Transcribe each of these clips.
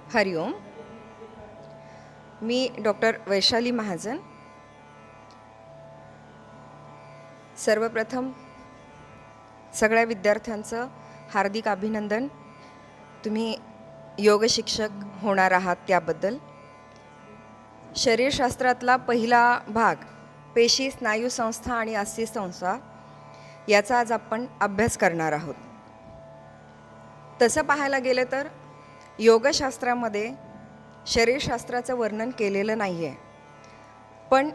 हरिओम. मी doctor Vaishali Mahajan. सर्वप्रथम सगळ्या विद्यार्थ्यांचं हार्दिक अभिनंदन. तुम्ही योग शिक्षक होणार आहात त्याबद्दल. शरीरशास्त्रातला पहिला भाग पेशी, स्नायू संस्था आणि अस्थी संस्था याचा आज आपण अभ्यास करणार आहोत. तसं पाहायला गेलं तर योगशास्त्रामध्ये शरीरशास्त्राचं वर्णन केलेलं नाही आहे, पण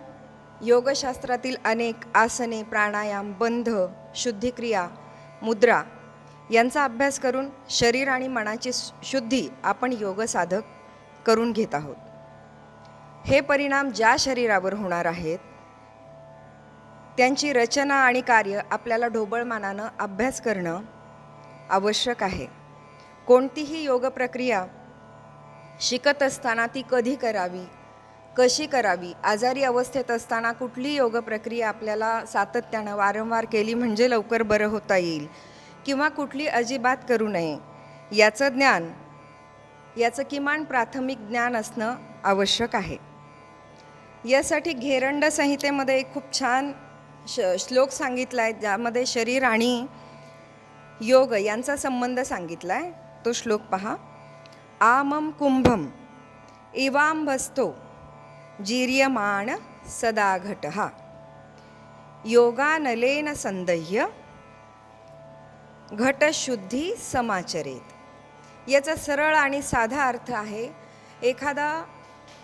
योगशास्त्रातील अनेक आसने, प्राणायाम, बंध, शुद्धिक्रिया, मुद्रा यांचा अभ्यास करून शरीर आणि मनाची शुद्धी आपण योगसाधक करून घेत आहोत. हे परिणाम ज्या शरीरावर होणार आहेत त्यांची रचना आणि कार्य आपल्याला ढोबळमानानं अभ्यास करणं आवश्यक आहे. कोणतीही योग प्रक्रिया शिकत असताना ती कधी करावी, कशी करावी, आजारी अवस्थेत असताना कुठली योग प्रक्रिया आपल्याला सातत्यानं वारंवार केली म्हणजे लवकर बरं होता येईल किंवा कुठली अजिबात करू नये, याचं ज्ञान, याचं किमान प्राथमिक ज्ञान असणं आवश्यक आहे. यासाठी घेरंड संहितेमध्ये एक खूप छान श्लोक सांगितला आहे, ज्यामध्ये शरीर आणि योग यांचा संबंध सांगितला आहे. तो श्लोक पहा. आमम कुंभम इवांभस्तो जीर्यमाण सदा घटः योगानलेन संदह्य घटशुद्धी समाचरेत. याचा सरळ आणि साधा अर्थ आहे, एखादा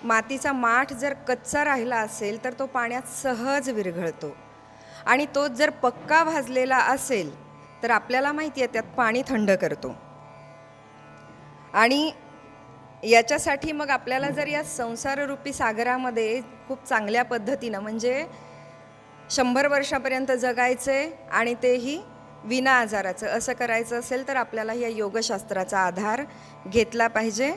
मातीचा माठ जर कच्चा राहिला असेल तर तो पाण्यात सहज विरघळतो, आणि तोच जर पक्का भाजलेला असेल तर आपल्याला माहिती आहे त्यात पाणी थंड करतो. आणि याच्यासाठी मग आपल्याला जर या संसाररूपी सागरामध्ये खूप चांगल्या पद्धतीनं, म्हणजे 100 वर्षापर्यंत जगायचे आणि तेही विना आजाराचं, असं करायचं असेल तर आपल्याला या योगशास्त्राचा आधार घेतला पाहिजे.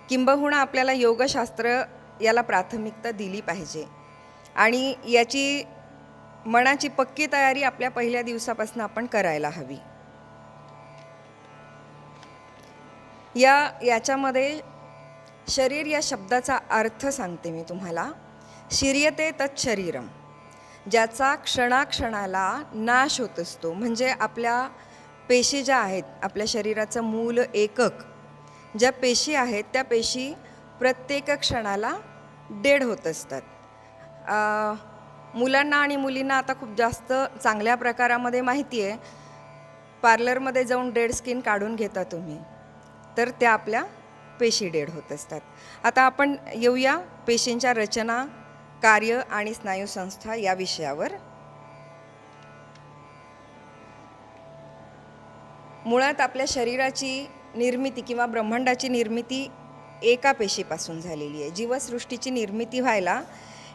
किंबहुना आपल्याला योगशास्त्र याला प्राथमिकता दिली पाहिजे. आणि याची मनाची पक्की तयारी आपल्या पहिल्या दिवसापासून आपण करायला हवी. याच्यामध्ये शरीर या शब्दाचा अर्थ सांगते मी तुम्हाला. शिर्यते तत्शरीरम, ज्याचा क्षणाक्षणाला नाश होत असतो. म्हणजे आपल्या पेशी ज्या आहेत, आपल्या शरीराचं मूल एकक ज्या पेशी आहेत, त्या पेशी प्रत्येक क्षणाला डेड होत असतात. मुलांना आणि मुलींना आता खूप जास्त चांगल्या प्रकारामध्ये माहिती आहे, पार्लरमध्ये जाऊन डेड स्किन काढून घेता तुम्ही, तर त्या आपल्या पेशी डेड होत असतात. आता आपण येऊया पेशींच्या रचना, कार्य आणि स्नायू संस्था या विषयावर. मुळात आपल्या शरीराची निर्मिती किंवा ब्रह्मांडाची निर्मिती एका पेशीपासून झालेली आहे. जीवसृष्टीची निर्मिती व्हायला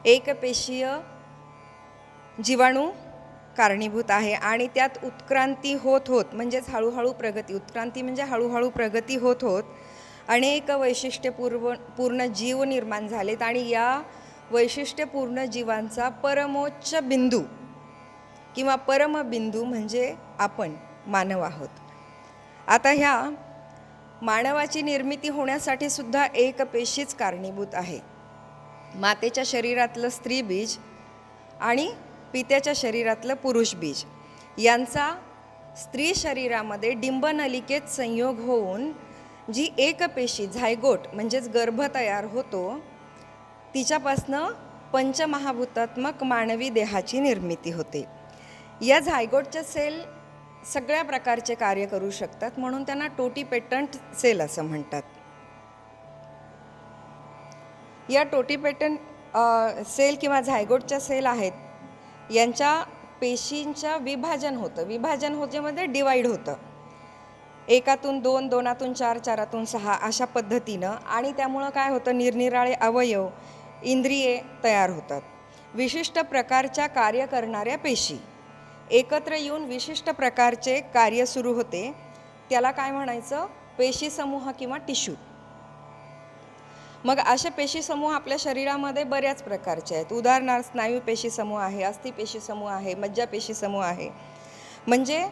एकपेशीय जीवाणू कारणीभूत आहे, आणि त्यात उत्क्रांती होत होत, म्हणजेच हळूहळू प्रगती, उत्क्रांती म्हणजे हळूहळू प्रगती होत होत अनेक वैशिष्ट्यपूर्ण जीव निर्माण झालेत. आणि या वैशिष्ट्यपूर्ण जीवांचा परमोच्च बिंदू किंवा परमबिंदू म्हणजे आपण मानव आहोत. आता ह्या मानवाची निर्मिती होण्यासाठी सुद्धा एक पेशीच कारणीभूत आहे. मातेच्या शरीरातलं स्त्री बीज आणि पित्याच्या शरीरातलं पुरुष बीज यांचा स्त्री शरीरामध्ये डिंबनलिकेत संयोग होऊन जी एक पेशी झायगोट म्हणजेच गर्भ तयार होतो, तिच्यापासनं पंचमहाभूतात्मक मानवी देहाची निर्मिती होते. या झायगोटच्या सेल सगळ्या प्रकारचे कार्य करू शकतात, म्हणून त्यांना टोटीपेटंट सेल असं म्हणतात. या टोटीपेटंट सेल किंवा झायगोटच्या सेल आहेत, यांच्या पेशींच्या विभाजन होतं. विभाजन होण्यामध्ये डिवाईड होतं, एकातून 2, 2तून 4, 4तून 6 अशा पद्धतीनं. आणि त्यामुळं काय होतं, निरनिराळे अवयव, इंद्रिये तयार होतात. विशिष्ट प्रकारच्या कार्य करणाऱ्या पेशी एकत्र येऊन विशिष्ट प्रकारचे कार्य सुरू होते. त्याला काय म्हणायचं, पेशी समूह किंवा टिश्यू. मग असे पेशी समूह आपल्या शरीरामध्ये बऱ्याच प्रकारचे आहेत. उदाहरणार्थ स्नायू पेशी समूह आहे, अस्थि पेशी समूह आहे, मज्जा पेशी समूह आहे. म्हणजे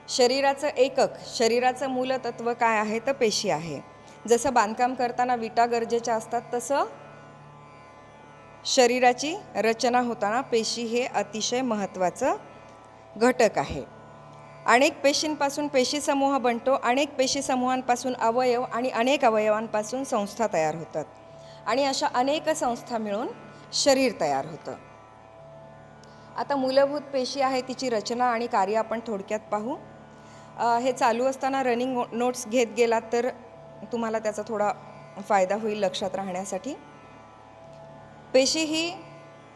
शरीराचं एकक, शरीराचं मूलतत्व काय आहे तर पेशी आहे. जसं बांधकाम करताना विटा गरजेच्या असतात, तसं शरीराची रचना होताना पेशी हे अतिशय महत्त्वाचं घटक आहे. अनेक पेशींपासून पेशीसमूह बनतो, अनेक पेशीसमूहांपासून अवयव आणि अनेक अवयवांपासून संस्था तयार होतात आणि अशा अनेक संस्था मिळून शरीर तयार होतं. आता मूलभूत पेशी आहे, तिची रचना आणि कार्य आपण थोडक्यात पाहू. हे चालू असताना रनिंग नोट्स घेत गेलात तर तुम्हाला त्याचा थोडा फायदा होईल लक्षात राहण्यासाठी. पेशी ही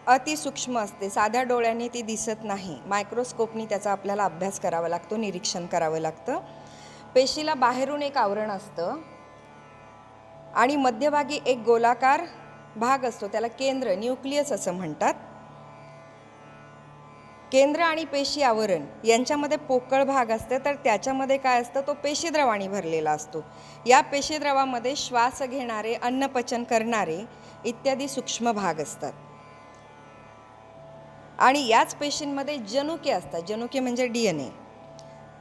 अतिसूक्ष्म असते, साध्या डोळ्यांनी ती दिसत नाही. मायक्रोस्कोपनी त्याचा आपल्याला अभ्यास करावा लागतो, निरीक्षण करावं लागतं. पेशीला बाहेरून एक आवरण असतं आणि मध्यभागी एक गोलाकार भाग असतो, त्याला केंद्र, न्यूक्लियस असं म्हणतात. केंद्र आणि पेशी आवरण यांच्यामध्ये पोकळ भाग असते, तर त्याच्यामध्ये काय असतं, तो पेशीद्रवाने भरलेला असतो. या पेशीद्रवामध्ये श्वास घेणारे, अन्नपचन करणारे इत्यादी सूक्ष्म भाग असतात आणि याच पेशींमध्ये जनुके असतात. जनुके म्हणजे DNA.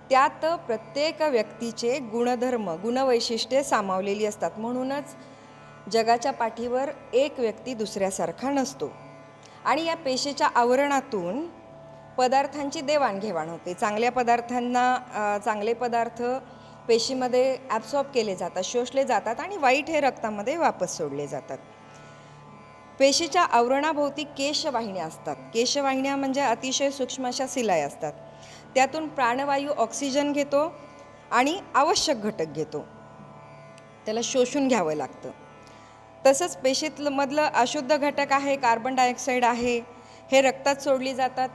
त्यात प्रत्येक व्यक्तीचे गुणधर्म, गुणवैशिष्ट्ये सामावलेली असतात. म्हणूनच जगाच्या पाठीवर एक व्यक्ती दुसऱ्यासारखा नसतो आणि या पेशीच्या आवरणातून पदार्थांची देवाणघेवाण होते. चांगल्या पदार्थांना चांगले पदार्थ पेशीमध्ये ॲब्सॉर्ब केले जातात, शोषले जातात आणि वाईट हे रक्तामध्ये वापस सोडले जातात. पेशीच्या आवरणाभोवती केशवाहिन्या असतात. केशवाहिन्या म्हणजे अतिशय सूक्ष्म अशा सिलाई असतात. त्यातून प्राणवायू ऑक्सिजन घेतो आणि आवश्यक घटक घेतो, त्याला शोषून घ्यावं लागतं. तसंच पेशीमधलं अशुद्ध घटक आहे, कार्बन डायऑक्साईड आहे, हे रक्तात सोडली जातात.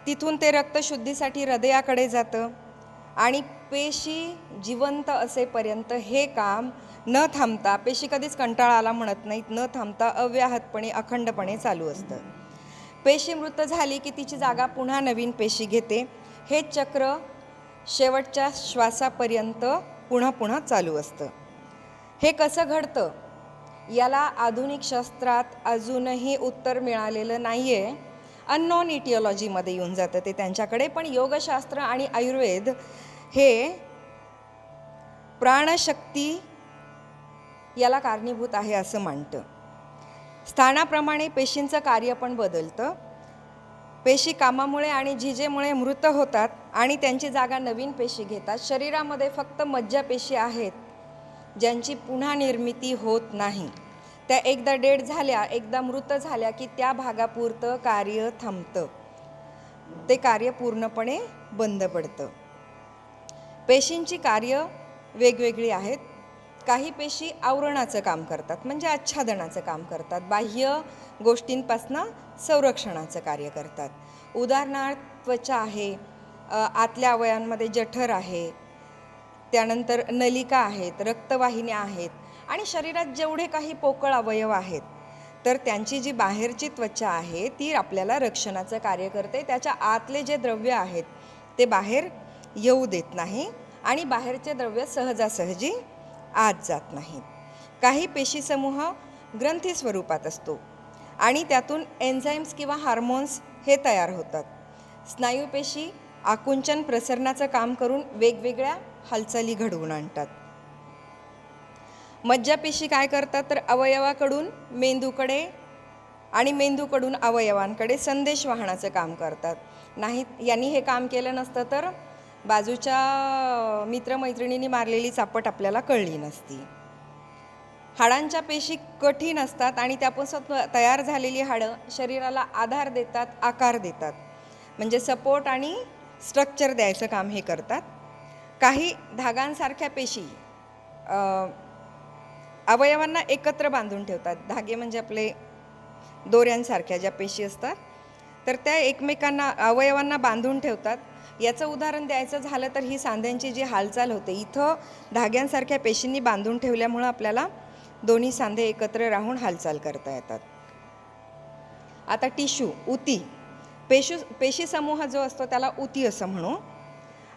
तिथून ते रक्त शुद्धीसाठी हृदयाकडे जातं आणि पेशी जिवंत असेपर्यंत हे काम न थांबता, पेशी कधीच कंटाळा आला म्हणत नाहीत, न थांबता अव्याहतपणे अखंडपणे चालू असतं. पेशी मृत झाली की तिची जागा पुन्हा नवीन पेशी घेते. हे चक्र शेवटच्या श्वासापर्यंत पुन्हा पुन्हा चालू असतं. हे कसं घडतं याला आधुनिक शास्त्रात अजूनही उत्तर मिळालेलं नाही आहे. अननोन इटिओलॉजीमध्ये येऊन जातं ते त्यांच्याकडे. पण योगशास्त्र आणि आयुर्वेद हे प्राणशक्ती याला कारणीभूत आहे असं मानतं. स्थानाप्रमाणे पेशींचं कार्य पण बदलतं. पेशी कामामुळे आणि झिजेमुळे मृत होतात आणि त्यांची जागा नवीन पेशी घेतात. शरीरामध्ये फक्त मज्जापेशी आहेत ज्यांची पुन्हा निर्मिती होत नाही. त्या एकदा डेड झाल्या, एकदा मृत झाल्या की त्या भागापुरतं कार्य थांबतं, ते कार्य पूर्णपणे बंद पडतं. पेशींची कार्य वेगवेगळी आहेत. काही पेशी आवरणाचं काम करतात, म्हणजे आच्छादनाचं काम करतात. बाह्य गोष्टींपासून संरक्षणाचं कार्य करतात. उदाहरणार्थ त्वचा आहे, आतल्या अवयवांमध्ये जठर आहे, त्यानंतर नलिका आहेत, रक्तवाहिन्या आहेत आणि शरीरात जेवढे काही पोकळ अवयव आहेत तर त्यांची जी बाहेरची त्वचा आहे ती आपल्याला रक्षणाचं कार्य करते. त्याच्या आतले जे द्रव्य आहेत ते बाहेर येऊ देत नाही आणि बाहेरचे द्रव्य सहजासहजी आत जात नाहीत. काही पेशीसमूह ग्रंथी स्वरूपात असतो आणि त्यातून एन्झाईम्स किंवा हार्मोन्स हे तयार होतात. स्नायूपेशी आकुंचन प्रसरणाचं काम करून वेगवेगळ्या हालचाली घडवून आणतात. मज्जापेशी काय करतात तर अवयवाकडून मेंदूकडे आणि मेंदूकडून अवयवांकडे संदेश वाहनाचं काम करतात. नाही यांनी हे काम केलं नसतं तर बाजूच्या मित्रमैत्रिणींनी मारलेली चापट आपल्याला कळली नसती. हाडांच्या पेशी कठीण असतात आणि त्यापासून तयार झालेली हाडं शरीराला आधार देतात, आकार देतात, म्हणजे सपोर्ट आणि स्ट्रक्चर द्यायचं काम हे करतात. काही धागांसारख्या पेशी अवयवांना एकत्र बांधून ठेवतात. धागे म्हणजे आपले दोऱ्यांसारख्या ज्या पेशी असतात तर त्या एकमेकांना अवयवांना बांधून ठेवतात. याचं उदाहरण द्यायचं झालं तर ही सांध्यांची जी हालचाल होते, इथं धाग्यांसारख्या पेशींनी बांधून ठेवल्यामुळं आपल्याला दोन्ही सांधे एकत्र राहून हालचाल करता येतात. आता टिश्यू, उती, पेशीसमूह जो असतो त्याला उती असं म्हणू.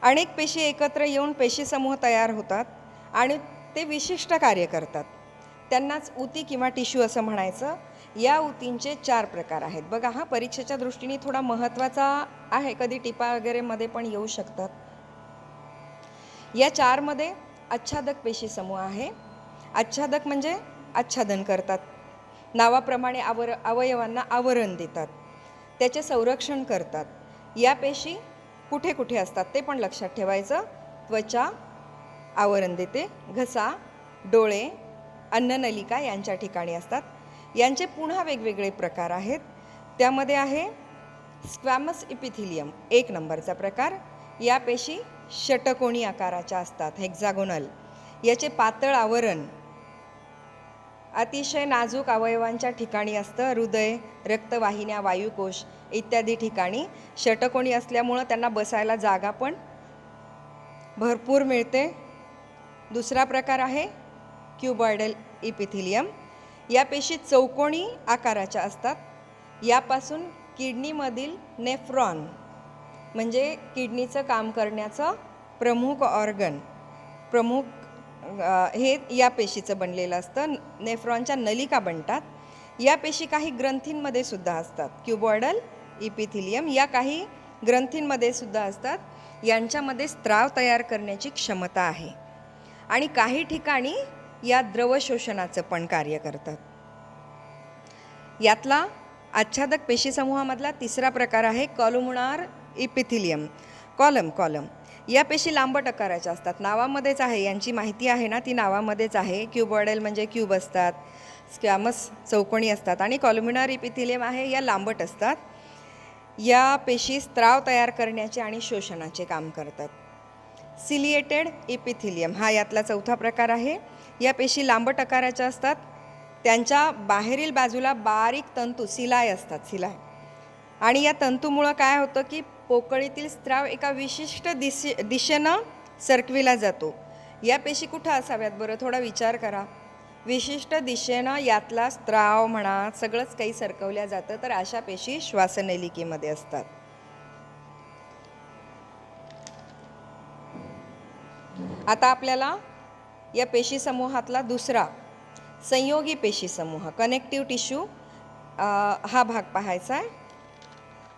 अनेक पेशी एकत्र येऊन पेशीसमूह तयार होतात आणि ते विशिष्ट कार्य करतात. त्यांनाच उती किंवा टिश्यू असं म्हणायचं. या उतींचे 4 प्रकार आहेत. बघा, हा परीक्षेच्या दृष्टीने थोडा महत्त्वाचा आहे, कधी टिपा वगैरे मध्ये पण येऊ शकतात. या 4 मध्ये आच्छादक पेशी समूह आहे, आच्छादक म्हणजे आच्छादन करतात, नावाप्रमाणे अवयवांना आवरण देतात, त्याचे संरक्षण करतात. या पेशी कुठे कुठे असतात ते पण लक्षात ठेवायचं. त्वचा आवरण देते, घसा, डोळे, अन्ननलिका यांच्या ठिकाणी असतात. यांचे पुन्हा वेगवेगळे प्रकार आहेत. त्यामध्ये आहे स्क्वॅमस इपिथिलियम, 1 नंबरचा प्रकार. या पेशी षटकोनी आकाराच्या असतात, हेक्झागोनल. याचे पातळ आवरण अतिशय नाजूक अवयवांच्या ठिकाणी असतं. हृदय, रक्तवाहिन्या, वायुकोश इत्यादी ठिकाणी षटकोनी असल्यामुळं त्यांना बसायला जागा पण भरपूर मिळते. दुसरा प्रकार आहे क्युबॉइडल इपिथिलियम. या पेशी चौकोनी आकाराच्या असतात. यापासून किडनीमधील नेफ्रॉन म्हणजे किडनीचं काम करण्याचं प्रमुख ऑर्गन, हे या पेशीचं बनलेलं असतं. नेफ्रॉनच्या नलिका बनतात. या पेशी काही ग्रंथींमध्ये सुद्धा असतात. क्युबॉइडल इपिथिलियम या काही ग्रंथींमध्ये सुद्धा असतात. यांच्यामध्ये स्त्राव तयार करण्याची क्षमता आहे आणि काही ठिकाणी या द्रव शोषणाचं पण कार्य करतात. यातला आच्छादक पेशी समूहामधला तिसरा प्रकार आहे कॉलुमनार इपिथिलियम. कॉलम या पेशी लांबट आकाराच्या असतात. नावामध्येच आहे, यांची माहिती आहे ना, ती नावामध्येच आहे. क्युबॉइडल म्हणजे क्यूब असतात, स्क्वॅमस चौकोनी असतात आणि कॉलुमनार इपिथिलियम आहे या लांबट असतात. या पेशी स्त्राव तयार करण्याचे आणि शोषणाचे काम करतात. सिलिएटेड इपिथिलियम हा यातला चौथा प्रकार आहे. या पेशी लांबट आकाराच्या असतात. त्यांच्या बाहेरील बाजूला बारीक तंतू सिलाय असतात, सिलाय. आणि या तंतूमुळं काय होतं की पोकळीतील स्त्राव एका विशिष्ट दिशेनं सरकविला जातो. या पेशी कुठं असाव्यात बरं, थोडा विचार करा. विशिष्ट दिशेनं यातला स्त्राव म्हणा सगळंच काही सरकवल्या जातं. तर अशा पेशी श्वासनलिकेमध्ये असतात. आता आपल्याला या पेशी समूहातला दुसरा संयोगी पेशी समूह, कनेक्टिव्ह टिश्यू, हा भाग पाहायचा आहे.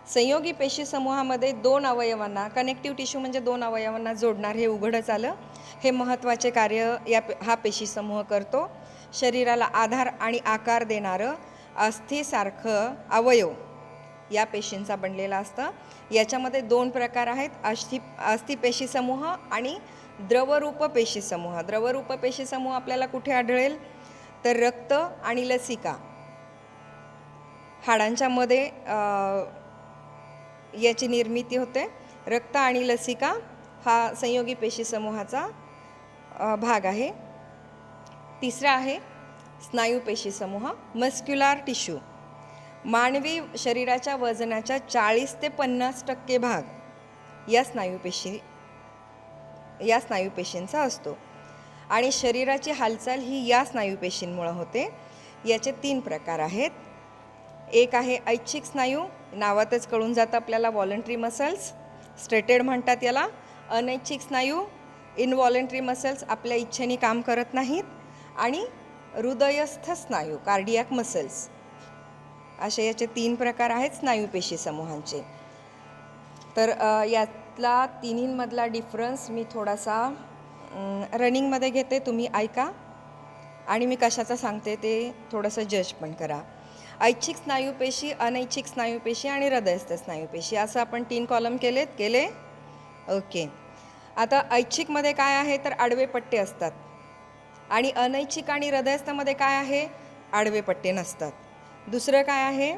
संयोगी पेशी समूहामध्ये 2 अवयवांना, कनेक्टिव्ह टिश्यू म्हणजे 2 अवयवांना जोडणार, हे उघडच आलं. हे महत्त्वाचे कार्य हा पेशी समूह करतो. शरीराला आधार आणि आकार देणारं अस्थिसारखं अवयव या पेशींचा बनलेला असतं. याच्यामध्ये 2 प्रकार आहेत, अस्थिपेशी समूह आणि द्रवरूप पेशी समूह. द्रवरूप पेशी समूह आपल्याला कुठे आढळेल तर रक्त आणि लसिका, हाडांच्या मध्ये याची निर्मिती होते. रक्त आणि लसिका हा संयोगी पेशी समूहाचा भाग आहे. तिसरा आहे स्नायू पेशी समूह, मस्क्युलार टिश्यू. मानवी शरीराच्या वजनाच्या 40 ते 50% भाग या स्नायूपेशींचा असतो आणि शरीराची हालचाल ही या स्नायूपेशींमुळे होते. याचे 3 प्रकार आहेत. एक आहे ऐच्छिक स्नायू, नावातच कळून जातं आपल्याला, व्हॉलंटरी मसल्स, स्ट्रेटेड म्हणतात याला. अनैच्छिक स्नायू, इनव्हॉलंटरी मसल्स, आपल्या इच्छेने काम करत नाहीत. आणि हृदयस्थ स्नायू, कार्डियाक मसल्स. असे याचे 3 प्रकार आहेत स्नायूपेशी समूहांचे. तर यातला तिन्हींमधला डिफरन्स मी थोडासा रनिंगमध्ये घेते, तुम्ही ऐका आणि मी कशाचं सांगते ते थोडंसं जज पण करा. ऐच्छिक स्नायूपेशी, अनैच्छिक स्नायूपेशी आणि हृदयस्थ स्नायूपेशी असं आपण 3 कॉलम केले. ओके. आता ऐच्छिकमध्ये काय आहे तर आडवे पट्टे असतात आणि अनैच्छिक आणि हृदयस्थमध्ये काय आहे, आडवे पट्टे नसतात. दुसरं काय आहे,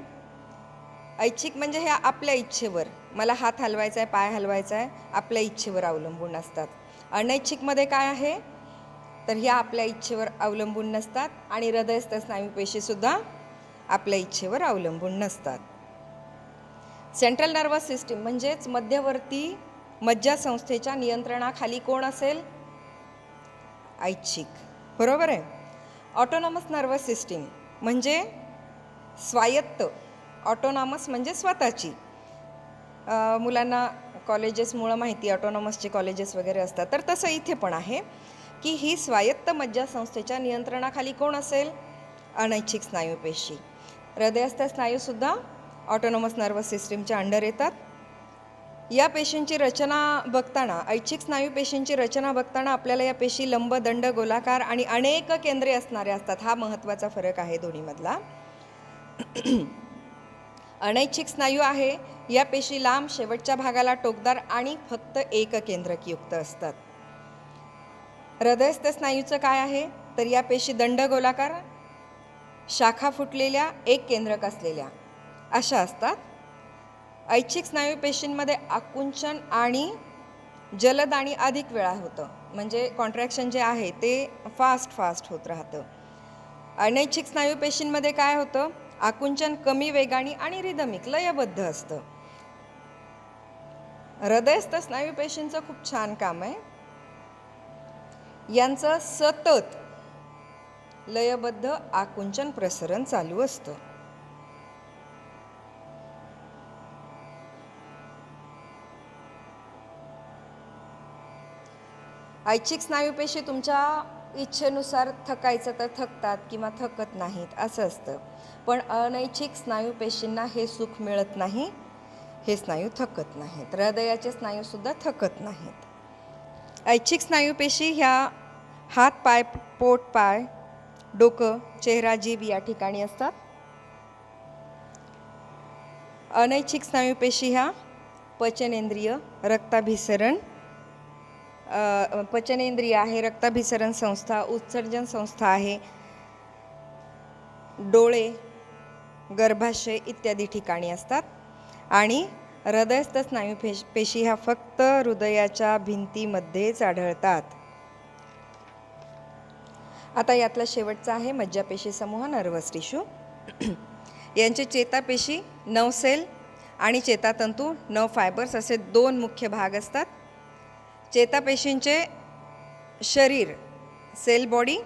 ऐच्छिक म्हणजे हे आपल्या इच्छेवर, मला हात हलवायचा आहे, पाय हलवायचा आहे, आपल्या इच्छेवर अवलंबून असतात. अनैच्छिकमध्ये काय आहे तर ह्या आपल्या इच्छेवर अवलंबून नसतात आणि हृदयस्थ स्नायूपेशीसुद्धा आपल्या इच्छेवर अवलंबून नसतात. सेंट्रल नर्वस सिस्टीम म्हणजेच मध्यवर्ती मज्जासंस्थेच्या नियंत्रणाखाली कोण असेल, ऐच्छिक, बरोबर आहे. ऑटोनॉमस नर्वस सिस्टीम म्हणजे स्वायत्त, ऑटोनॉमस म्हणजे स्वतःची. मुलांना कॉलेजेसमुळं माहिती, ऑटोनॉमसचे कॉलेजेस वगैरे असतात, तर तसं इथे पण आहे की ही स्वायत्त मज्जासंस्थेच्या नियंत्रणाखाली कोण असेल, अनैच्छिक स्नायूपेशी. हृदयस्थ स्नायूसुद्धा ऑटोनॉमस नर्वस सिस्टीमच्या अंडर येतात. या पेशींची रचना बघताना, ऐच्छिक स्नायू पेशींची रचना बघताना आपल्याला या पेशी लंब, दंड, गोलाकार आणि अनेक केंद्रे असणाऱ्या असतात. हा महत्त्वाचा फरक आहे दोन्हीमधला. अनैच्छिक स्नायू आहे, या पेशी लांब, शेवटच्या भागाला टोकदार आणि फक्त एक केंद्रकयुक्त असतात. हृदयस्थ स्नायूचं काय आहे, तर या पेशी दंड गोलाकार, शाखा फुटलेल्या, एक केंद्रक असलेल्या अशा असतात. ऐच्छिक स्नायू पेशींमध्ये आकुंचन आणि जलद आणि अधिक वेळा होतं, म्हणजे कॉन्ट्रॅक्शन जे आहे ते फास्ट होत राहतं. अनैच्छिक स्नायू पेशींमध्ये काय होतं, आकुंचन कमी वेगाने आणि रिदमिक लयबद्ध असतं. हृदयस्थ स्नायू पेशींचं खूप छान काम आहे, यांचं सतत लयबद्ध आकुंचन प्रसरण चालू असतं. ऐच्छिक स्नायू पेशी तुमच्या इच्छेनुसार थकायचं तर थकतात किंवा थकत नाहीत असं असतं, पण अनैच्छिक स्नायू पेशींना हे सुख मिळत नाही, हे स्नायू थकत नाहीत. हृदयाचे स्नायूसुद्धा थकत नाहीत. ऐच्छिक स्नायू पेशी ह्या हात, पाय, पोट, पाय, डोकं, चेहरा, जीभ या ठिकाणी असतात. अनैच्छिक स्नायू पेशी ह्या पचनेंद्रिय, रक्ताभिसरण, पचनेंद्रिय आहे, रक्ताभिसरण संस्था, उत्सर्जन संस्था आहे, डोळे, गर्भाशय इत्यादी ठिकाणी असतात. आणि हृदयस्थ स्नायू पेशी ह्या फक्त हृदयाच्या भिंतीमध्येच आढळतात. आता यातला शेवटचा आहे मज्जापेशी समूह, नर्वस टिश्यू. यांचे चेतापेशी 9 सेल आणि चेतातंतू 9 फायबर्स असे 2 मुख्य भाग असतात. चेतापेशींचे शरीर, सेल बॉडी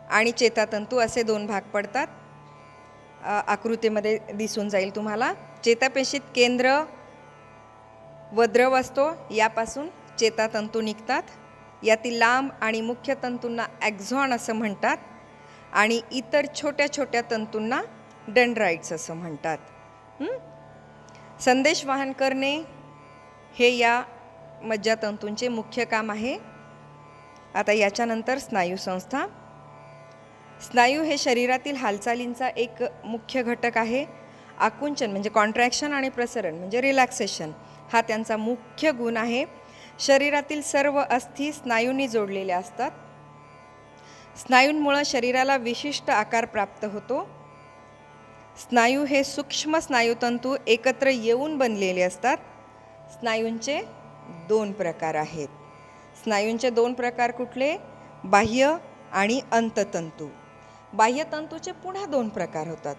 आणि चेतातंतू असे 2 भाग पडतात. आकृतीमध्ये दिसून जाईल तुम्हाला. चेतापेशीत केंद्र व द्रव असतो, यापासून चेतातंतू निघतात. यातील लांब आणि मुख्य तंतूंना ॲक्झॉन असं म्हणतात आणि इतर छोट्या छोट्या तंतूंना डेंड्राइट्स असं म्हणतात. संदेश वाहन करणे हे या मज्जातंतूंचे मुख्य काम आहे. आता याच्यानंतर स्नायू संस्था. स्नायू हे शरीरातील हालचालींचा एक मुख्य घटक आहे. आकुंचन म्हणजे कॉन्ट्रॅक्शन आणि प्रसरण म्हणजे रिलॅक्सेशन हा त्यांचा मुख्य गुण आहे. शरीरातील सर्व अस्थी स्नायूंनी जोडलेल्या असतात. स्नायूंमुळे शरीराला विशिष्ट आकार प्राप्त होतो. स्नायू हे सूक्ष्म स्नायुतंतू एकत्र येऊन बनलेले असतात. स्नायूंचे 2 प्रकार आहेत. स्नायूंचे 2 प्रकार कुठले? बाह्य आणि अंततंतू. बाह्यतंतूचे पुन्हा 2 प्रकार होतात.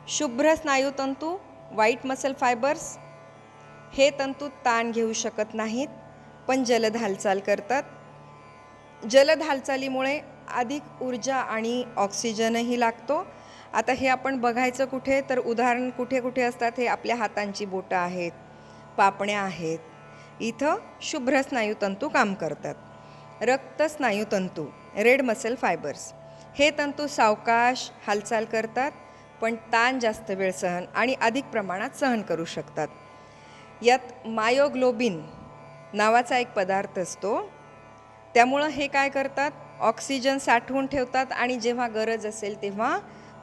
शुभ्र स्नायुतंतू, व्हाईट मसल फायबर्स. हे तंतू ताण घेऊ शकत नाहीत, पण जलद हालचाल करतात. जलद हालचालीमुळे अधिक ऊर्जा आणि ऑक्सिजनही लागतो. आता हे आपण बघायचं कुठे, तर उदाहरण कुठे कुठे असतात, हे आपल्या हातांची बोटं आहेत, पापण्या आहेत, इथं शुभ्र स्नायुतंतू काम करतात. रक्त स्नायुतंतू, रेड मसल फायबर्स. हे तंतू सावकाश हालचाल करतात, पण ताण जास्त वेळ सहन आणि अधिक प्रमाणात सहन करू शकतात. यात मायोग्लोबिन नावाचा एक पदार्थ असतो, त्यामुळं हे काय करतात, ऑक्सिजन साठवून ठेवतात आणि जेव्हा गरज असेल तेव्हा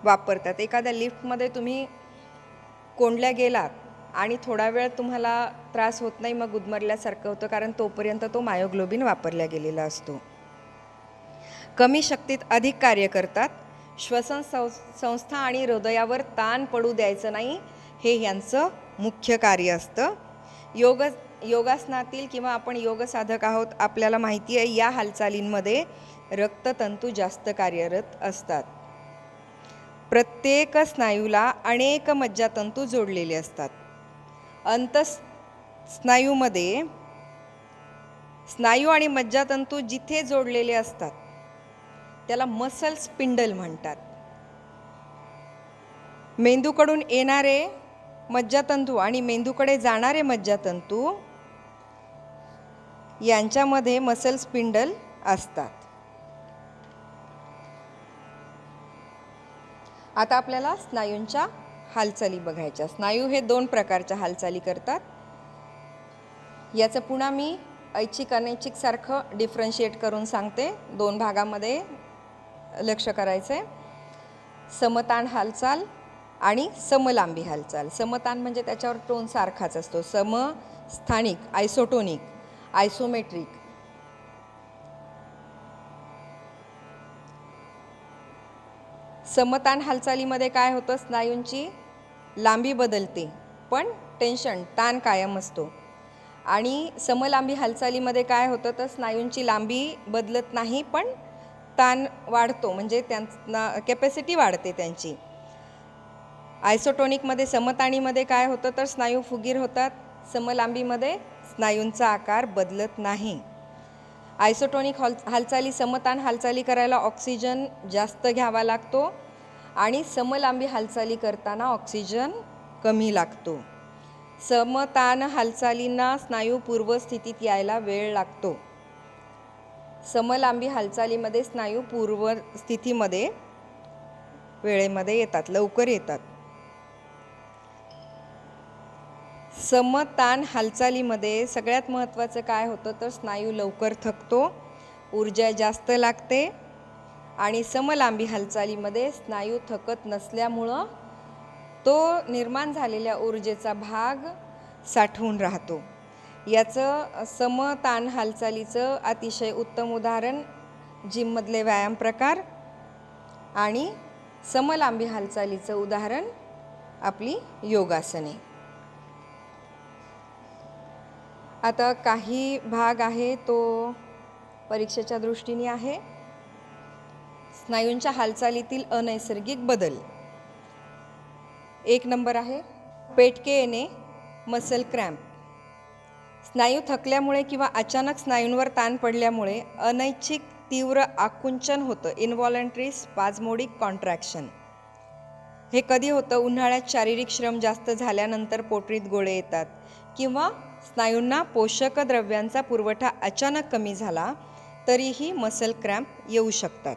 वापरतात. एखाद्या लिफ्टमध्ये तुम्ही कोंडल्या गेलात आणि थोडा वेळ तुम्हाला त्रास होत नाही, मग गुदमरल्यासारखं होतं, कारण तोपर्यंत तो मायोग्लोबिन वापरला गेलेला असतो. कमी शक्तीत अधिक कार्य करतात. श्वसन संस्था आणि हृदयावर ताण पडू द्यायचं नाही, हे यांचं मुख्य कार्य असतं. योगासनातील किंवा आपण योग साधक आहोत, आपल्याला माहिती आहे या हालचालींमध्ये रक्ततंतू जास्त कार्यरत असतात. प्रत्येक स्नायूला अनेक मज्जातंतू जोडलेले असतात. अंतस्नायूमध्ये स्नायू आणि मज्जातंतू जिथे जोडलेले असतात त्याला मसल स्पिंडल म्हणतात. मेंदूकडून येणारे मज्जातंतू आणि मेंदूकडे जाणारे मज्जातंतू यांच्यामध्ये मसल स्पिंडल असतात. आता आपल्याला स्नायूंच्या हालचाली बघायच्या. स्नायू हे 2 प्रकारच्या हालचाली करतात. याचं पुन्हा मी ऐच्छिक अनैच्छिक सारखं डिफरन्शिएट करून सांगते. 2 भागामध्ये लक्ष करायचं आहे. समताण हालचाल आणि समलांबी हालचाल. समताण म्हणजे त्याच्यावर टोन सारखाच असतो. समस्थानिक, आयसोटोनिक, आयसोमेट्रिक. समताण हालचालीमध्ये काय होतं, स्नायूंची लांबी बदलते पण टेन्शन ताण कायम असतो. आणि समलांबी हालचालीमध्ये काय होतं, तर स्नायूंची लांबी बदलत नाही पण ताण वाढतो, म्हणजे त्यांना कॅपॅसिटी वाढते त्यांची. आयसोटोनिकमध्ये समताणीमध्ये काय होतं, तर स्नायू फुगीर होतात. समलांबीमध्ये स्नायूंचा आकार बदलत नाही. आयसोटोनिक हालचाली समताण हालचाली करायला ऑक्सिजन जास्त घ्यावा लागतो आणि समलांबी हालचाली करताना ऑक्सिजन कमी लागतो. समताण हालचालींना स्नायू पूर्वस्थितीत यायला वेळ लागतो. समलांबी हालचालीमध्ये स्नायू पूर्वस्थितीमध्ये वेळेमध्ये येतात, लवकर येतात. समताण हालचालीमध्ये सगळ्यात महत्त्वाचं काय होतं, तर स्नायू लवकर थकतो, ऊर्जा जास्त लागते. आणि समलांबी हालचालीमध्ये स्नायू थकत नसल्यामुळं तो निर्माण झालेल्या ऊर्जेचा भाग साठवून राहतो. याचं समताण हालचालीचं अतिशय उत्तम उदाहरण जिममधले व्यायाम प्रकार आणि समलांबी हालचालीचं उदाहरण आपली योगासने. आता काही भाग आहे तो परीक्षेच्या दृष्टीने आहे. स्नायूंच्या हालचालीतील अनैसर्गिक बदल. 1 नंबर आहे पेटके येणे, मसल क्रॅम्प. स्नायू थकल्यामुळे किंवा अचानक स्नायूंवर ताण पडल्यामुळे अनैच्छिक तीव्र आकुंचन होतं, इनव्हॉलंटरी स्पाझमोडिक कॉन्ट्रॅक्शन. हे कधी होतं, उन्हाळ्यात शारीरिक श्रम जास्त झाल्यानंतर पोटरीत गोळे येतात किंवा स्नायूंना पोषक द्रव्यांचा पुरवठा अचानक कमी झाला तरीही मसल क्रॅम्प येऊ शकतात.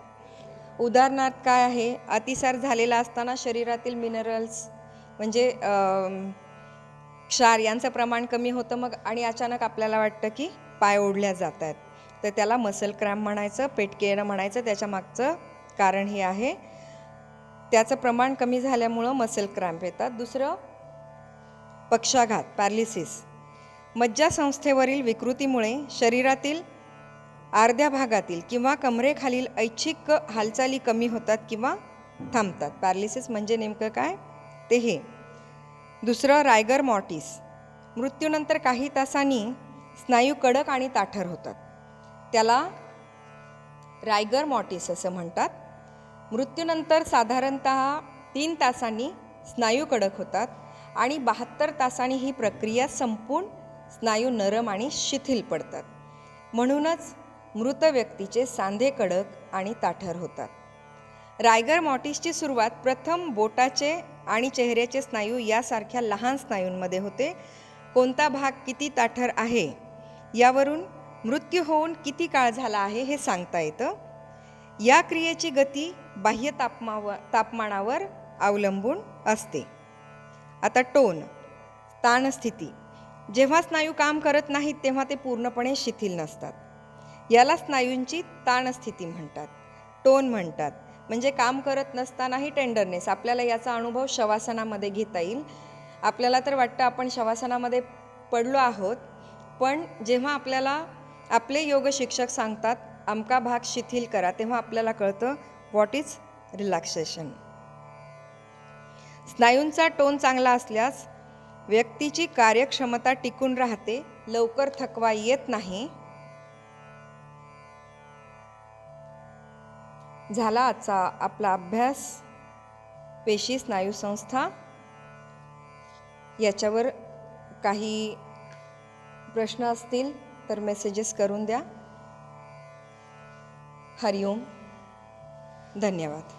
उदाहरणार्थ काय आहे, अतिसार झालेला असताना शरीरातील मिनरल्स म्हणजे क्षार यांचं प्रमाण कमी होतं मग आणि अचानक आपल्याला वाटतं की पाय ओढल्या जात आहेत, तर त्याला मसल क्रॅम्प म्हणायचं, पेटके येणं म्हणायचं. त्याच्या मागचं कारण हे आहे, त्याचं प्रमाण कमी झाल्यामुळं मसल क्रॅम्प येतात. दुसरं पक्षाघात, पॅरालिसिस. मज्जासंस्थेवरील विकृतीमुळे शरीरातील अर्ध्या भागातील किंवा कमरेखालील ऐच्छिक हालचाली कमी होतात किंवा थांबतात. पॅरालिसिस म्हणजे नेमकं काय ते हे. दुसरं रायगर मॉर्टिस. मृत्यूनंतर काही तासांनी स्नायू कडक आणि ताठर होतात, त्याला रायगर मॉर्टिस असं म्हणतात. मृत्यूनंतर साधारणतः 3 तासांनी स्नायू कडक होतात आणि 72 तासांनी ही प्रक्रिया संपून स्नायू नरम आणि शिथिल पडतात. म्हणूनच मृत व्यक्तीचे सांधे कडक आणि ताठर होतात. रायगर मॉर्टिसची सुरुवात प्रथम बोटाचे आणि चेहऱ्याचे स्नायू यासारख्या लहान स्नायूंमध्ये होते. कोणता भाग किती ताठर आहे यावरून मृत्यू होऊन किती काळ झाला आहे हे सांगता येतं. या क्रियेची गती बाह्य तापमानावर अवलंबून असते. आता टोन, ताणस्थिती. जेव्हा स्नायू काम करत नाहीत तेव्हा ते पूर्णपणे शिथिल नसतात, याला स्नायूंची ताणस्थिती म्हणतात, टोन म्हणतात. म्हणजे काम करत नसतानाही टेंडरनेस. आपल्याला याचा अनुभव शवासनामध्ये घेता येईल. आपल्याला तर वाटतं आपण शवासनामध्ये पडलो आहोत, पण जेव्हा आपल्याला आपले योग शिक्षक सांगतात अमका भाग शिथिल करा, तेव्हा आपल्याला कळतं व्हॉट इज रिलॅक्सेशन. स्नायूंचा टोन चांगला असल्यास व्यक्तीची कार्यक्षमता टिकून राहते, लवकर थकवा येत नाही. झाला आजचा आपला अभ्यास पेशी स्नायू संस्था. याच्यावर काही प्रश्न असतील तर मेसेजेस करून द्या. हरिओम. धन्यवाद.